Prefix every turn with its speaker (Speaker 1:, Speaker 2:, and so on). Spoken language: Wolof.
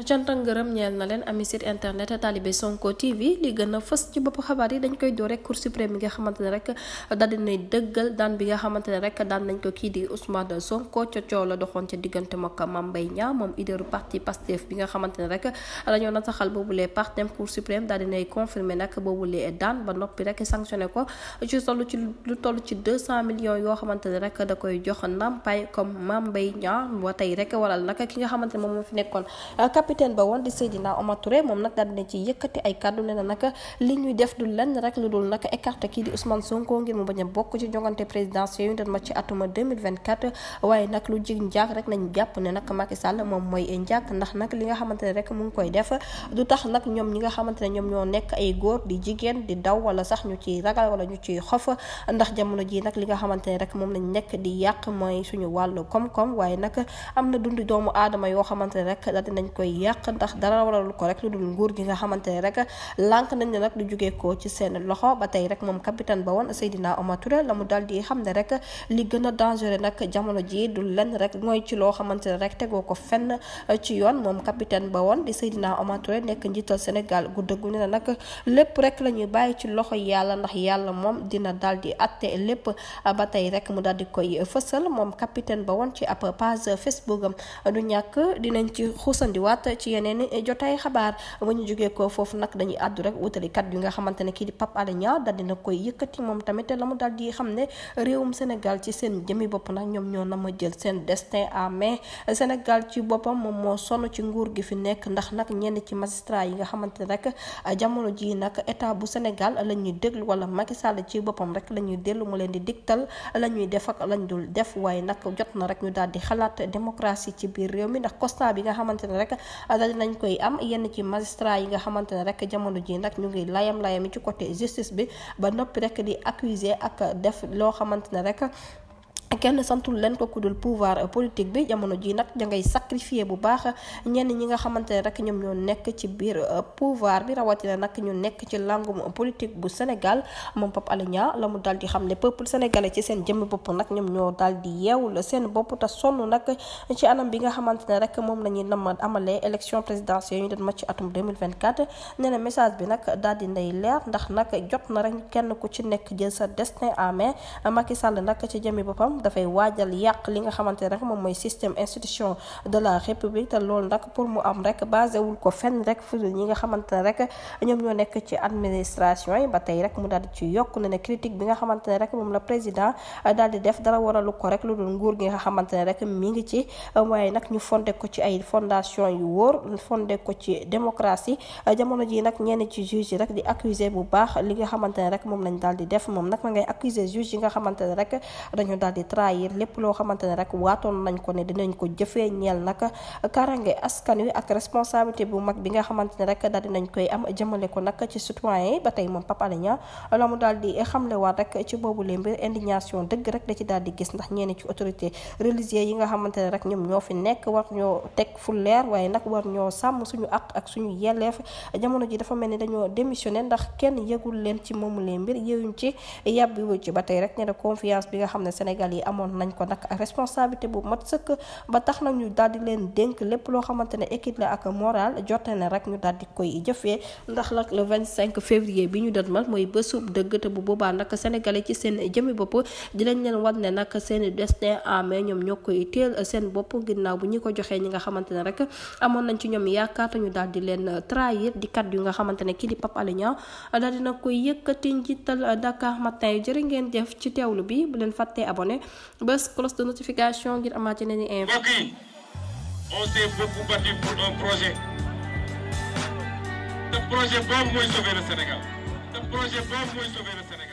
Speaker 1: cant ak ngërëm ñeel na leen ami site internet Talibé Sonko TV li gën a fës ci bopp xabaar yi dañ koy door rek Cour suprême bi nga xamante ne rek daal dinay dëggal daan bi nga xamante ne rek daan nañ ko kii di Ousmane Sonko ca coow la doxoon ca diggante ak Mame Mbaye Niang moom leaderu parti Pastef bi nga xamante ne rek dañoo nataxal boobulee partem Cour suprême daal dinay confirmer nag boobulee daan ba noppi rek sanctionné ko ci lu toll ci 200 millions yoo xamante ne rek da koy jox ndàmpaay comme Mame Mbaye Niang ba tey rek waral nag ki nga xamante ne moom moo fi nekkoon capitaine ba woon di Seydina Omar Touré moom nag daal dina ci yëkkati ay kàddu ne na nag li ñuy def du lenn rek lu dul nag écarté kii di Ousmane Sonko ngir mu bañ a bokk ci jongante présidentielle yu doon ma ci atuma 2024 waaye nag lu jig njaag rek nañu jàpp ne nag Macky Sall moom mooy njaag ndax nag li nga xamante ne rek mu ngi koy def du tax nag ñoom ñi nga xamante ne ñoom ñoo nekk ay góor di jigéen di daw wala sax ñu ciy ragal wala ñu ciy xof ndax jamono ji nag li nga xamante ne rek moom lañ nekk di yàq mooy suñu wàllu koom-koom waaye nag am na dund doomu aadama yoo xamante ne rek daal dinañ koy yàq ndax dara waralu ko rek lu dul nguur gi nga xamante ne rek lànk nañ ne nag du jógee ko ci seen loxo ba tey rek moom capitaine ba woon Seydina Omar Touré la mu daal di xam ne rek li gën a dangereux nag jamono ji du lenn rek mooy ci loo xamante ne rek tegoo ko fenn ci yoon moom capitaine ba woon di Seydina Omar Touré nekk njiital Sénégal gu dëggu ne nag lépp rek la ñuy bàyyi ci loxo yàlla ndax yàlla moom dina daal di atte lépp ba tey rek mu daal di koy fësal moom capitaine ba woon ci ab page Facebook am du ñàkk dinañ ci xuusandiwaat ci yeneen jotaay xabaar ba ñu jógee ko foofu nag dañuy àddu rek wutali kat yu nga xamante ne kii di Pape Alé Niang daal dina koy yëkkati moom tamit la mu daal di xam ne réewum Sénégal ci seen jëmi bopp nag ñoom ñoo na ma jël seen destin en main Sénégal ci boppam moom moo sonn ci nguur gi fi nekk ndax nag ñenn ci magistrat yi nga xamante ne rek jamono ji nag état bu Sénégal la ñuy déglu wala Macky Sall ci boppam rek la ñuy dellu mu leen di digtal la ñuy def ak lañ dul def waaye nag jot na rek ñu daal di xalaat démocratie ci biir réew mi ndax constat bi nga xamante ne rek daal nañ koy am yenn ci magistrat yi nga xamante ne rek jamono ji nag ñu ngi layam ci côté justice bi ba noppi rek di accuser ak def loo xamante ne rek kenn santul leen ko ku dul pouvoir politique bi jamono ji nag da ngay sacrifier bu baax ñenn ñi nga xamante ne rek ñoom ñoo nekk ci biir pouvoir bi rawatina nag ñu nekk ci langum politique bu Sénégal moom Pape Alé Niang la mu daal di xam ne peuple sénégalais ci seen jëmmi bopp nag ñoom ñoo daal di yeewul seen bopp te sonn nag ci anam bi nga xamante ne rek moom la ñuy nama amalee élection présidentielle ñu doon ma ci atum 2024 nee na message bi nag daal di nday leer ndax nag jot na rek kenn ku ci nekk jël sa destin en main Macky Sall nag ci jëmmi boppam dafay waajal yàq li nga xamante ne rek moom mooy système institution de la république te loolu nag pour mu am rek basé wul ko fenn rek fudul ñi nga xamante ne rek ñoom ñoo nekk ci administration yi ba tey rek mu daal di ci yokk ne critique bi nga xamante ne rek moom la président daal di def dara waralu ko rek lu dul nguur gi nga xamante ne rek mi ngi ci waaye nag ñu fondé ko ci ay fondation yu wóor fondé ko ci démocratie jamono ji nag ñenn ci juge yi rek di accuser bu baax li nga xamante ne rek moom lañ daal di def moom nag ma ngay accuser juge yi nga xamante ne rek dañu daal di trahir lépp loo xamante ne rek waatoon nañ ko ne dinañ ko jëfee ñeel nag karange askan wi ak responsabilité bu mag bi nga xamante ne rek daal dinañ koy am jëmale ko nag ci citoyen yi ba tey moom Pape Alé Niang la mu daal di xamlewaat rek ci boobu le mbir indignation dëgg rek da ci daal di gis ndax ñenn ci autorité religieuse yi nga xamante ne rek ñoom ñoo fi nekk war ñoo teg fu leer waaye nag war ñoo sàmm suñu àq ak suñu yelleef jamono ji dafa mel ni dañoo démissionné ndax kenn yëgul leen ci moomu le mbir yëwuñ ci yàbbi wu ci ba tey rek ne de confiance bi nga xam ne Sénégal yi amoon nañ ko nag ak responsabilité bu mat sëkk ba tax na ñu daal di leen dénk lépp loo xamante ne équipe la ak moral jote ne rek ñu daal di koy jëfee ndax nag le 25 février bi ñu doon mal mooy bésub dëgg te bu boobaa nag sénégalais ci seen jëmmi bopp dinañ leen wan ne nag seen destin en main ñoom ñoo koy teel seen bopp ginnaaw bu ñu ko joxee ñi nga xamante ne rek amoon nañ ci ñoom yaakaar ñu daal di leen trahir di kat yu nga xamante ne kii di Pape Alé Niang daal dina koy yëkkati njiital Dakar Matin yu jërë ngeen jëf ci teewlu bi bu leen fàttee abonné bés cloche de notification ngir amaat yeneen i info.
Speaker 2: Mbokk yi, on s'est beaucoup battu pour un projet. Ce projet boobu mooy sauver le Sénégal. Ce projet boobu mooy sauver le Sénégal.